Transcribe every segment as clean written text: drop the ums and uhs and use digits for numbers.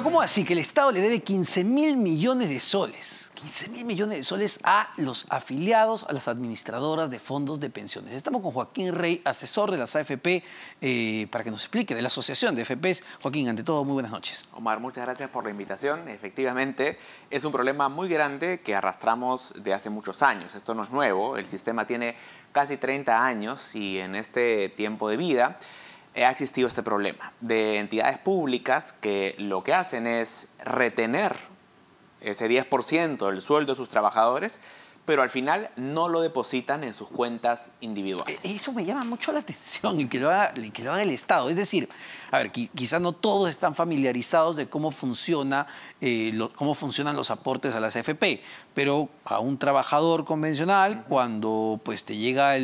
¿cómo así? Que el Estado le debe 15.000 millones de soles. 15.000 millones de soles a los afiliados a las administradoras de fondos de pensiones. Estamos con Joaquín Rey, asesor de las AFP, para que nos explique de la Asociación de AFPs. Joaquín, ante todo, muy buenas noches. Omar, muchas gracias por la invitación. Efectivamente, es un problema muy grande que arrastramos de hace muchos años. Esto no es nuevo. El sistema tiene casi 30 años y en este tiempo de vida ha existido este problema de entidades públicas que lo que hacen es retener ese 10% del sueldo de sus trabajadores, pero al final no lo depositan en sus cuentas individuales. Eso me llama mucho la atención, y que lo haga el Estado. Es decir, a ver, quizás no todos están familiarizados de cómo funcionan los aportes a las AFP, pero a un trabajador convencional, cuando pues, te llega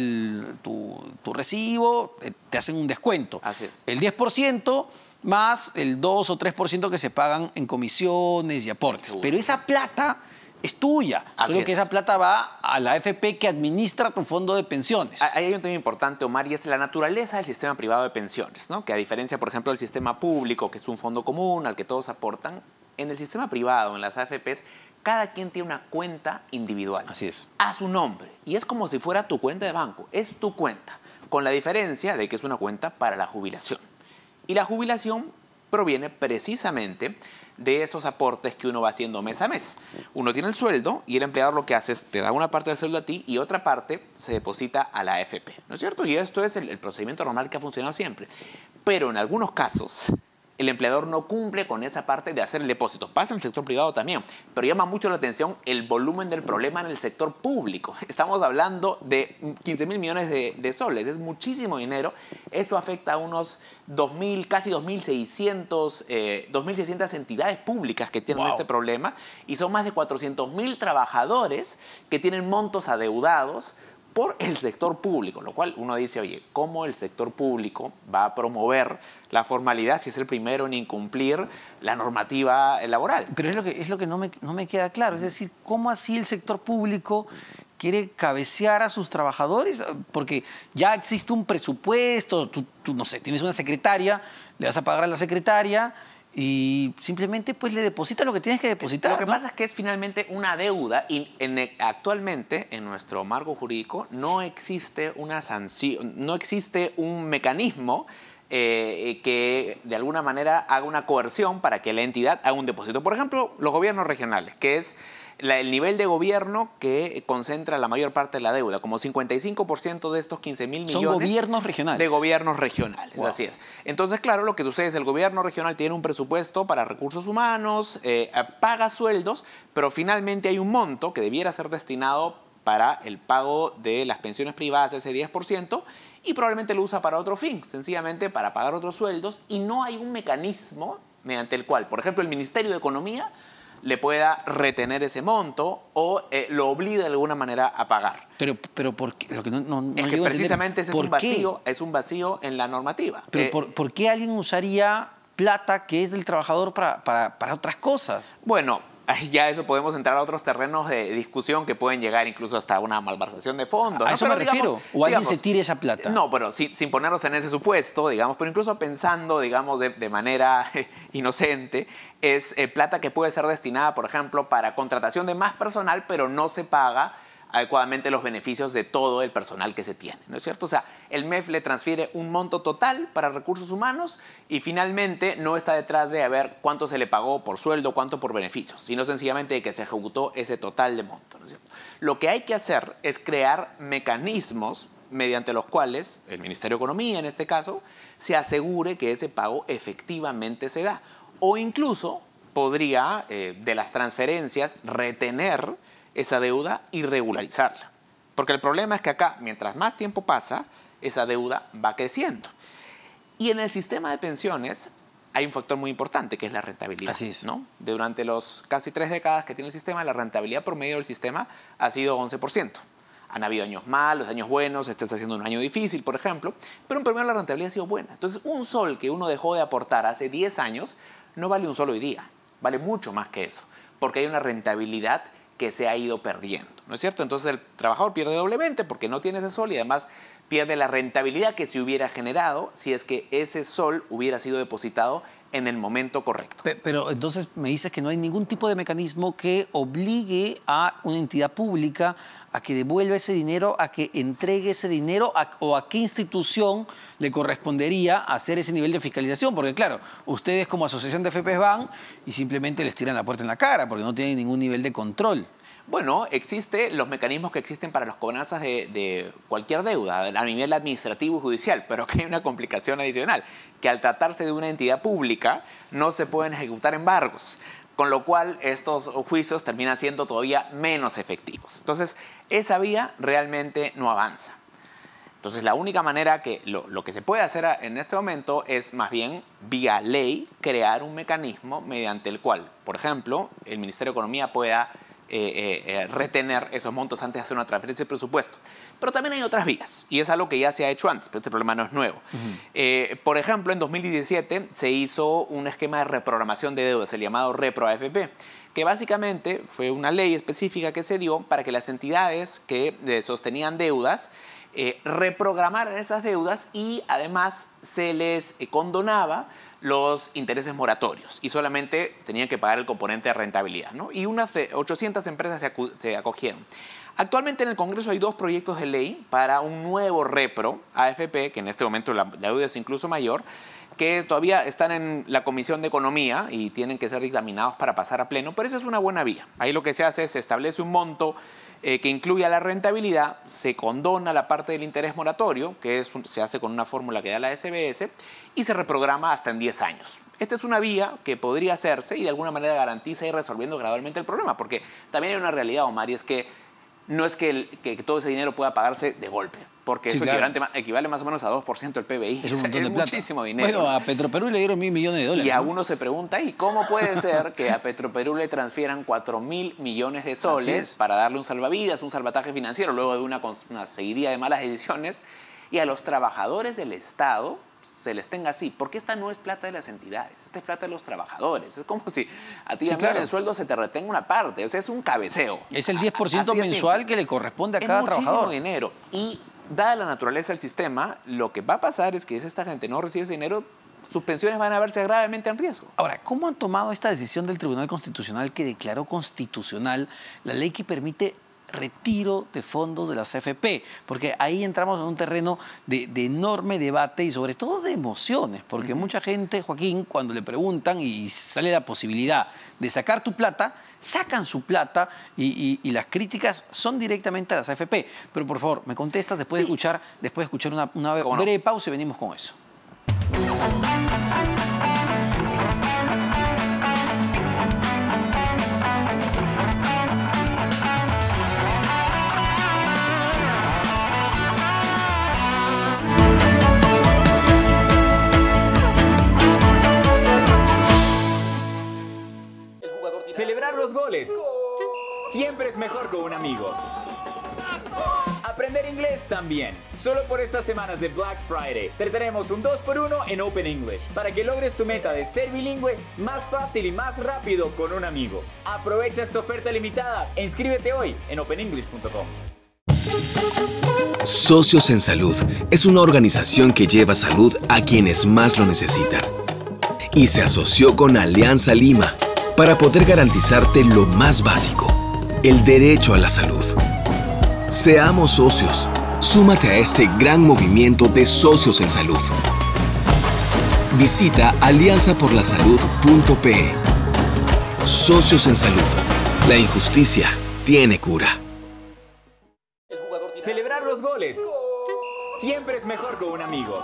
tu recibo, te hacen un descuento. Así es. El 10% más el 2 o 3% que se pagan en comisiones y aportes. Seguro. Pero esa plata es tuya, solo que esa plata va a la AFP que administra tu fondo de pensiones. Ahí hay un tema importante, Omar, y es la naturaleza del sistema privado de pensiones, ¿no? Que a diferencia, por ejemplo, del sistema público, que es un fondo común al que todos aportan, en el sistema privado, en las AFPs, cada quien tiene una cuenta individual. Así es. A su nombre. Y es como si fuera tu cuenta de banco. Es tu cuenta. Con la diferencia de que es una cuenta para la jubilación. Y la jubilación proviene precisamente de esos aportes que uno va haciendo mes a mes. Uno tiene el sueldo y el empleador lo que hace es te da una parte del sueldo a ti y otra parte se deposita a la AFP, ¿no es cierto? Y esto es el procedimiento normal que ha funcionado siempre. Pero en algunos casos el empleador no cumple con esa parte de hacer el depósito. Pasa en el sector privado también, pero llama mucho la atención el volumen del problema en el sector público. Estamos hablando de 15.000 millones de soles, es muchísimo dinero. Esto afecta a unos 2.000, casi 2.600 entidades públicas que tienen este problema y son más de 400.000 trabajadores que tienen montos adeudados por el sector público, lo cual uno dice, oye, ¿cómo el sector público va a promover la formalidad si es el primero en incumplir la normativa laboral? Pero es lo que no me queda claro. Es decir, ¿cómo así el sector público quiere cabecear a sus trabajadores? Porque ya existe un presupuesto, tú no sé, tienes una secretaria, le vas a pagar a la secretaria y simplemente pues le depositas lo que tienes que depositar. Lo que pasa es que es finalmente una deuda y actualmente en nuestro marco jurídico no existe una sanción, no existe un mecanismo que de alguna manera haga una coerción para que la entidad haga un depósito. Por ejemplo, los gobiernos regionales, que es el nivel de gobierno que concentra la mayor parte de la deuda, como 55% de estos 15.000 millones. Son gobiernos regionales. De gobiernos regionales, Wow. Así es. Entonces, claro, lo que sucede es el gobierno regional tiene un presupuesto para recursos humanos, paga sueldos, pero finalmente hay un monto que debiera ser destinado para el pago de las pensiones privadas, ese 10%, y probablemente lo usa para otro fin, sencillamente para pagar otros sueldos, y no hay un mecanismo mediante el cual, por ejemplo, el Ministerio de Economía le pueda retener ese monto o lo obligue de alguna manera a pagar. Pero ¿por qué? Lo que no es que precisamente ese es un vacío en la normativa. Pero ¿por qué alguien usaría plata que es del trabajador para otras cosas? Bueno, ya eso podemos entrar a otros terrenos de discusión que pueden llegar incluso hasta una malversación de fondos. A eso me refiero. ¿O alguien se tire esa plata? No, pero sin ponernos en ese supuesto, digamos, pero incluso pensando, digamos, de manera inocente, es plata que puede ser destinada, por ejemplo, para contratación de más personal, pero no se paga adecuadamente los beneficios de todo el personal que se tiene, ¿no es cierto? O sea, el MEF le transfiere un monto total para recursos humanos y finalmente no está detrás de a ver cuánto se le pagó por sueldo, cuánto por beneficios, sino sencillamente de que se ejecutó ese total de monto, ¿no es cierto? Lo que hay que hacer es crear mecanismos mediante los cuales el Ministerio de Economía, en este caso, se asegure que ese pago efectivamente se da. O incluso podría, de las transferencias, retener esa deuda y regularizarla. Porque el problema es que acá, mientras más tiempo pasa, esa deuda va creciendo. Y en el sistema de pensiones hay un factor muy importante, que es la rentabilidad. Así es. ¿No? Durante los casi 3 décadas que tiene el sistema, la rentabilidad promedio del sistema ha sido 11%. Han habido años malos, años buenos, este está siendo un año difícil, por ejemplo, pero en promedio la rentabilidad ha sido buena. Entonces, un sol que uno dejó de aportar hace 10 años no vale un sol hoy día, vale mucho más que eso, porque hay una rentabilidad que se ha ido perdiendo, ¿no es cierto? Entonces el trabajador pierde doblemente porque no tiene ese sol y además pierde la rentabilidad que se hubiera generado si es que ese sol hubiera sido depositado en el momento correcto. Pero entonces me dices que no hay ningún tipo de mecanismo que obligue a una entidad pública a que devuelva ese dinero, a que entregue ese dinero, o a qué institución le correspondería hacer ese nivel de fiscalización. Porque claro, ustedes como asociación de AFPs van y simplemente les tiran la puerta en la cara porque no tienen ningún nivel de control. Bueno, existen los mecanismos que existen para las cobranzas de cualquier deuda a nivel administrativo y judicial, pero que hay una complicación adicional, que al tratarse de una entidad pública no se pueden ejecutar embargos, con lo cual estos juicios terminan siendo todavía menos efectivos. Entonces, esa vía realmente no avanza. Entonces, la única manera que lo que se puede hacer en este momento es más bien, vía ley, crear un mecanismo mediante el cual, por ejemplo, el Ministerio de Economía pueda retener esos montos antes de hacer una transferencia de presupuesto. Pero también hay otras vías, y es algo que ya se ha hecho antes, pero este problema no es nuevo. Por ejemplo, en 2017 se hizo un esquema de reprogramación de deudas, el llamado Repro-AFP, que básicamente fue una ley específica que se dio para que las entidades que sostenían deudas reprogramaran esas deudas y además se les condonaba los intereses moratorios y solamente tenían que pagar el componente de rentabilidad, ¿no? Y unas 800 empresas se acogieron. Actualmente en el Congreso hay 2 proyectos de ley para un nuevo repro AFP, que en este momento la deuda es incluso mayor, que todavía están en la Comisión de Economía y tienen que ser dictaminados para pasar a pleno, pero esa es una buena vía. Ahí lo que se hace es se establece un monto que incluya la rentabilidad, se condona la parte del interés moratorio, que se hace con una fórmula que da la SBS, y se reprograma hasta en 10 años. Esta es una vía que podría hacerse y de alguna manera garantiza ir resolviendo gradualmente el problema, porque también hay una realidad, Omar, y es que no es que todo ese dinero pueda pagarse de golpe, porque eso equivale más o menos a 2% del PBI. Es un montón de muchísimo dinero. Bueno, a Petroperú le dieron $1.000 millones. Y a uno se pregunta, ¿y cómo puede ser que a Petroperú le transfieran 4.000 millones de soles para darle un salvavidas, un salvataje financiero, luego de una seguidilla de malas decisiones, y a los trabajadores del Estado se les tenga así? Porque esta no es plata de las entidades, esta es plata de los trabajadores. Es como si a ti en el sueldo se te retenga una parte, o sea, es un cabeceo. Es el 10% mensual que le corresponde a cada trabajador. Es muchísimo dinero. Y dada la naturaleza del sistema, lo que va a pasar es que si esta gente no recibe ese dinero, sus pensiones van a verse gravemente en riesgo. Ahora, ¿cómo han tomado esta decisión del Tribunal Constitucional que declaró constitucional la ley que permite retiro de fondos de las AFP? Porque ahí entramos en un terreno de enorme debate y sobre todo de emociones, porque mucha gente, Joaquín, cuando le preguntan y sale la posibilidad de sacar tu plata, sacan su plata y las críticas son directamente a las AFP. Pero por favor, me contestas después de escuchar una breve pausa y venimos con eso. Celebrar los goles siempre es mejor con un amigo. Aprender inglés también. Solo por estas semanas de Black Friday te tenemos un 2x1 en Open English para que logres tu meta de ser bilingüe más fácil y más rápido con un amigo. Aprovecha esta oferta limitada e inscríbete hoy en openenglish.com. Socios en Salud es una organización que lleva salud a quienes más lo necesitan. Y se asoció con Alianza Lima para poder garantizarte lo más básico, el derecho a la salud. Seamos socios. Súmate a este gran movimiento de socios en salud. Visita alianzaporlasalud.pe. Socios en Salud. La injusticia tiene cura. Celebrar los goles siempre es mejor con un amigo.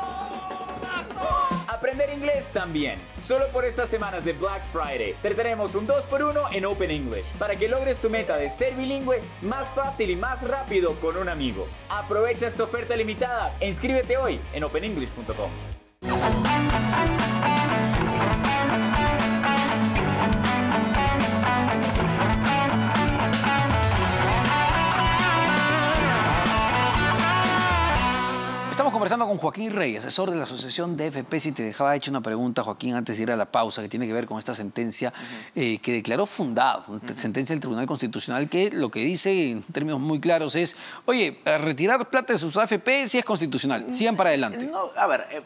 Aprender inglés también. Solo por estas semanas de Black Friday te tenemos un 2x1 en Open English para que logres tu meta de ser bilingüe más fácil y más rápido con un amigo. Aprovecha esta oferta limitada e inscríbete hoy en openenglish.com. Estamos conversando conversando con Joaquín Rey, asesor de la Asociación de AFP, y te dejaba hecho una pregunta, Joaquín, antes de ir a la pausa, que tiene que ver con esta sentencia que declaró fundada, sentencia del Tribunal Constitucional, que lo que dice en términos muy claros es, oye, retirar plata de sus AFP sí es constitucional, sigan para adelante. No, a ver,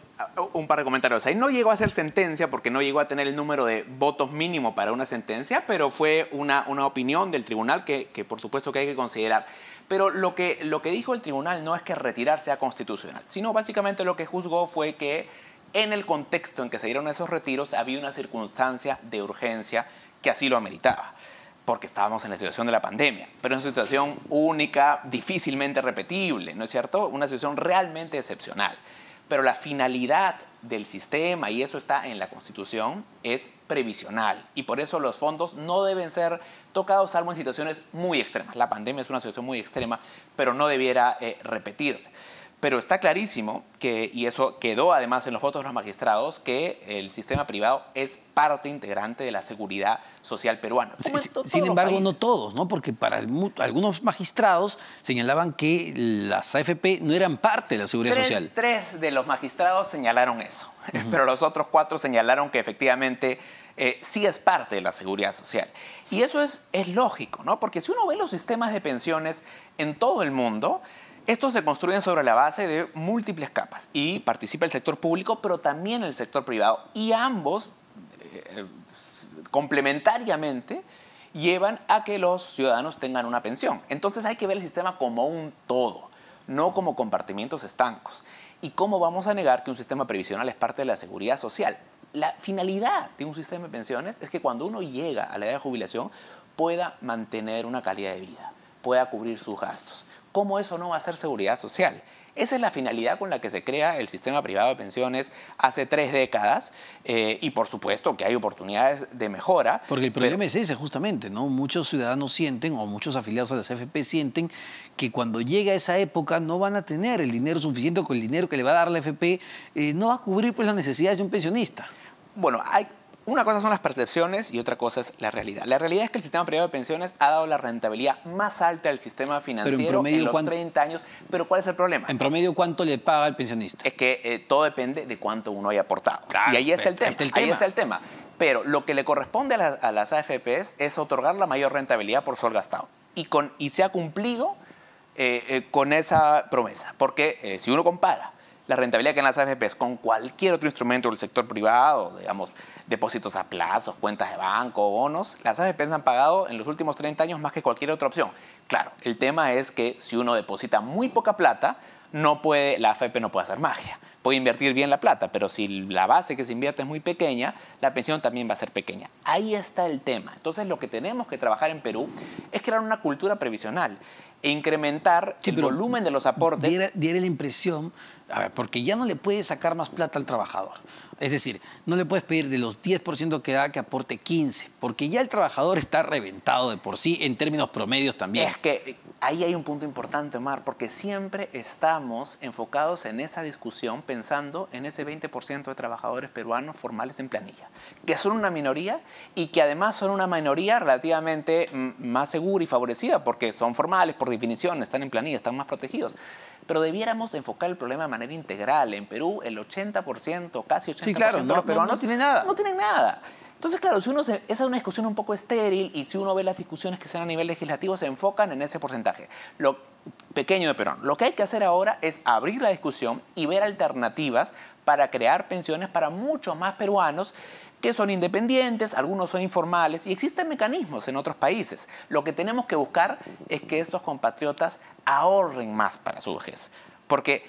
un par de comentarios. Ahí no llegó a ser sentencia porque no llegó a tener el número de votos mínimo para una sentencia, pero fue una opinión del tribunal que por supuesto que hay que considerar. Pero lo que dijo el tribunal no es que retirar sea constitucional, sino básicamente lo que juzgó fue que en el contexto en que se dieron esos retiros había una circunstancia de urgencia que así lo ameritaba, porque estábamos en la situación de la pandemia, pero es una situación única, difícilmente repetible, ¿no es cierto? Una situación realmente excepcional. Pero la finalidad del sistema, y eso está en la Constitución, es previsional. Y por eso los fondos no deben ser tocados salvo en situaciones muy extremas. La pandemia es una situación muy extrema, pero no debiera repetirse. Pero está clarísimo que, y eso quedó además en los votos de los magistrados, que el sistema privado es parte integrante de la seguridad social peruana. Sin embargo, no todos, ¿no? Porque para algunos magistrados señalaban que las AFP no eran parte de la seguridad social. Tres de los magistrados señalaron eso, pero los otros 4 señalaron que efectivamente sí es parte de la seguridad social. Y eso es lógico, ¿no? Porque si uno ve los sistemas de pensiones en todo el mundo, estos se construyen sobre la base de múltiples capas y participa el sector público, pero también el sector privado. Y ambos, complementariamente, llevan a que los ciudadanos tengan una pensión. Entonces hay que ver el sistema como un todo, no como compartimientos estancos. ¿Y cómo vamos a negar que un sistema previsional es parte de la seguridad social? La finalidad de un sistema de pensiones es que cuando uno llega a la edad de jubilación pueda mantener una calidad de vida, pueda cubrir sus gastos. ¿Cómo eso no va a ser seguridad social? Esa es la finalidad con la que se crea el sistema privado de pensiones hace 3 décadas y por supuesto que hay oportunidades de mejora. Porque el problema es ese justamente, ¿no? Muchos ciudadanos sienten o muchos afiliados a las AFP sienten que cuando llega esa época no van a tener el dinero suficiente, con el dinero que le va a dar la AFP no va a cubrir pues las necesidades de un pensionista. Bueno, una cosa son las percepciones y otra cosa es la realidad. La realidad es que el sistema privado de pensiones ha dado la rentabilidad más alta del sistema financiero en los 30 años. Pero ¿cuál es el problema? En promedio, ¿cuánto le paga el pensionista? Es que todo depende de cuánto uno haya aportado. Claro, y ahí está el tema. Ahí está el tema. Pero lo que le corresponde a las AFPs es otorgar la mayor rentabilidad por sol gastado. Y se ha cumplido con esa promesa. Porque si uno compara la rentabilidad que en las AFPs con cualquier otro instrumento del sector privado, digamos, depósitos a plazos, cuentas de banco, bonos, las AFPs han pagado en los últimos 30 años más que cualquier otra opción. Claro, el tema es que si uno deposita muy poca plata, la AFP no puede hacer magia. Puede invertir bien la plata, pero si la base que se invierte es muy pequeña, la pensión también va a ser pequeña. Ahí está el tema. Entonces, lo que tenemos que trabajar en Perú es crear una cultura previsional e incrementar el volumen de los aportes. Diera la impresión, a ver, porque ya no le puedes sacar más plata al trabajador. Es decir, no le puedes pedir de los 10% que da que aporte 15%, porque ya el trabajador está reventado de por sí en términos promedios también. Es que ahí hay un punto importante, Omar, porque siempre estamos enfocados en esa discusión pensando en ese 20% de trabajadores peruanos formales en planilla, que son una minoría y que además son una minoría relativamente más segura y favorecida porque son formales, por definición, están en planilla, están más protegidos. Pero debiéramos enfocar el problema de manera integral. En Perú, el 80%, casi 80% de los peruanos no tienen nada. No tienen nada. Entonces, claro, esa es una discusión un poco estéril y si uno ve las discusiones que se dan a nivel legislativo, se enfocan en ese porcentaje. Lo pequeño de Perú. Lo que hay que hacer ahora es abrir la discusión y ver alternativas para crear pensiones para muchos más peruanos que son independientes, algunos son informales y existen mecanismos en otros países. Lo que tenemos que buscar es que estos compatriotas ahorren más para su vejez, porque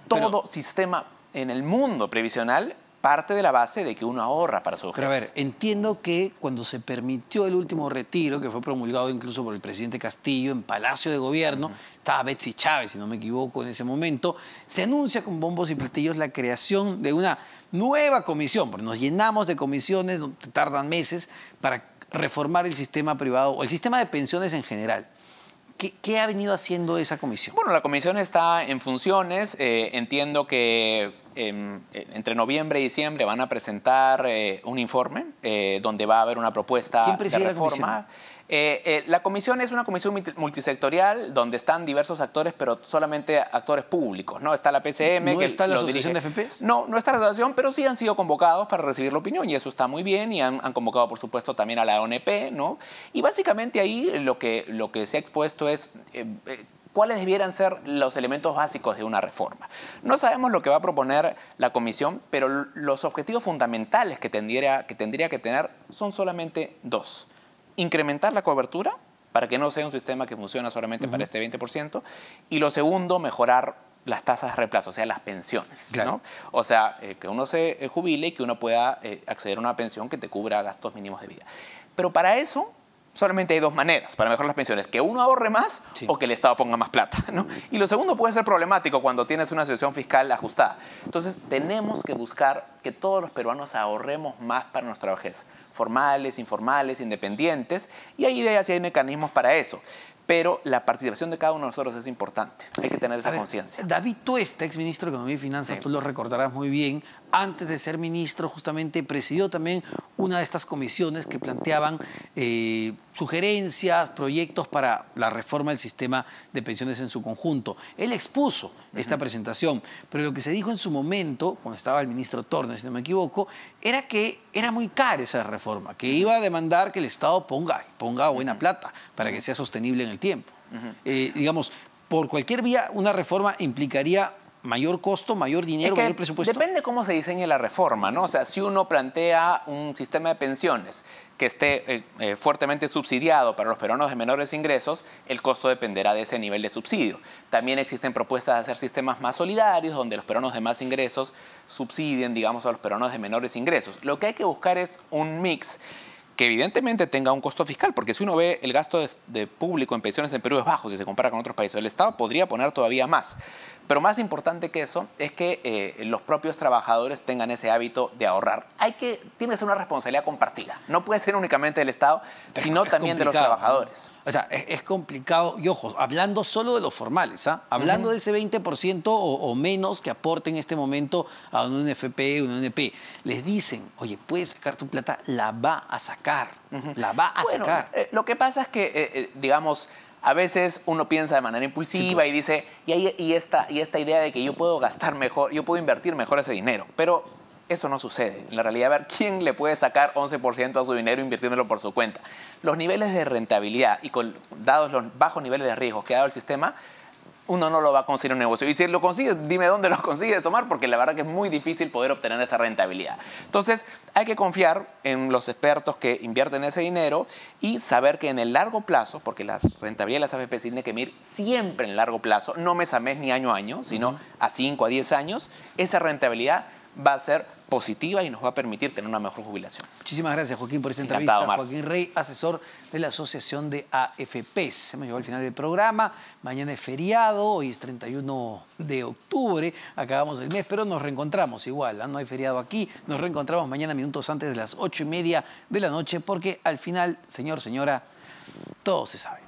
todo sistema en el mundo previsional parte de la base de que uno ahorra para su vejez. Pero a ver, entiendo que cuando se permitió el último retiro, que fue promulgado incluso por el presidente Castillo en Palacio de Gobierno, estaba Betsy Chávez, si no me equivoco, en ese momento, se anuncia con bombos y platillos la creación de una nueva comisión, porque nos llenamos de comisiones, tardan meses, para reformar el sistema privado o el sistema de pensiones en general. ¿Qué ha venido haciendo esa comisión? Bueno, la comisión está en funciones. Entiendo que entre noviembre y diciembre van a presentar un informe donde va a haber una propuesta de reforma. La comisión es una comisión multisectorial donde están diversos actores, pero solamente actores públicos, ¿no? Está la PCM. ¿No está la Asociación de FPs? No, no está la asociación, pero sí han sido convocados para recibir la opinión y eso está muy bien. Y han convocado, por supuesto, también a la ONP, ¿no? Y básicamente ahí lo que se ha expuesto es cuáles debieran ser los elementos básicos de una reforma. No sabemos lo que va a proponer la comisión, pero los objetivos fundamentales que tendría que tener son solamente dos. Incrementar la cobertura para que no sea un sistema que funciona solamente para este 20%. Y lo segundo, mejorar las tasas de reemplazo, o sea, las pensiones, claro, ¿no? O sea, que uno se jubile y que uno pueda acceder a una pensión que te cubra gastos mínimos de vida. Pero para eso solamente hay dos maneras para mejorar las pensiones: que uno ahorre más, sí, o que el Estado ponga más plata, ¿no? Y lo segundo puede ser problemático cuando tienes una situación fiscal ajustada. Entonces tenemos que buscar que todos los peruanos ahorremos más para nuestra vejez, formales, informales, independientes, y hay ideas y hay mecanismos para eso. Pero la participación de cada uno de nosotros es importante. Hay que tener esa conciencia. David Tuesta, exministro de Economía y Finanzas, sí, tú lo recordarás muy bien, antes de ser ministro justamente presidió también una de estas comisiones que planteaban sugerencias, proyectos para la reforma del sistema de pensiones en su conjunto. Él expuso esta presentación, pero lo que se dijo en su momento, cuando estaba el ministro Tornes, si no me equivoco, era que era muy cara esa reforma, que iba a demandar que el Estado ponga buena plata para que sea sostenible en el tiempo. Digamos, por cualquier vía, una reforma implicaría mayor costo, mayor dinero, mayor presupuesto. Depende cómo se diseñe la reforma, ¿no? O sea, si uno plantea un sistema de pensiones que esté fuertemente subsidiado para los peruanos de menores ingresos, el costo dependerá de ese nivel de subsidio. También existen propuestas de hacer sistemas más solidarios, donde los peruanos de más ingresos subsidien, digamos, a los peruanos de menores ingresos. Lo que hay que buscar es un mix que evidentemente tenga un costo fiscal, porque si uno ve el gasto de público en pensiones en Perú es bajo si se compara con otros países. El Estado podría poner todavía más. Pero más importante que eso es que los propios trabajadores tengan ese hábito de ahorrar. Tiene que ser una responsabilidad compartida. No puede ser únicamente del Estado, sino también de los trabajadores. O sea, es complicado. Y ojo, hablando solo de los formales, hablando de ese 20% o menos que aporte en este momento a un NFP, un NP, les dicen, oye, puedes sacar tu plata, la va a sacar. La va a sacar. Lo que pasa es que, digamos, a veces uno piensa de manera impulsiva, sí, pues, y dice, y esta idea de que yo puedo gastar mejor, yo puedo invertir mejor ese dinero. Pero eso no sucede. En la realidad, a ver, ¿quién le puede sacar 11% a su dinero invirtiéndolo por su cuenta? Los niveles de rentabilidad y dados los bajos niveles de riesgo que ha dado el sistema, uno no lo va a conseguir en un negocio. Y si lo consigue, dime dónde lo consigues, Omar, porque la verdad que es muy difícil poder obtener esa rentabilidad. Entonces, hay que confiar en los expertos que invierten ese dinero y saber que en el largo plazo, porque la rentabilidad de las AFP se tiene que medir siempre en el largo plazo, no mes a mes ni año a año, sino a 5 a 10 años, esa rentabilidad va a ser positiva y nos va a permitir tener una mejor jubilación. Muchísimas gracias, Joaquín, por esta entrevista. Joaquín Rey, asesor de la Asociación de AFPs. Hemos llegado al final del programa. Mañana es feriado, hoy es 31 de octubre, acabamos el mes, pero nos reencontramos igual, no hay feriado aquí. Nos reencontramos mañana minutos antes de las 8:30 de la noche, porque al final, señor, señora, todo se sabe.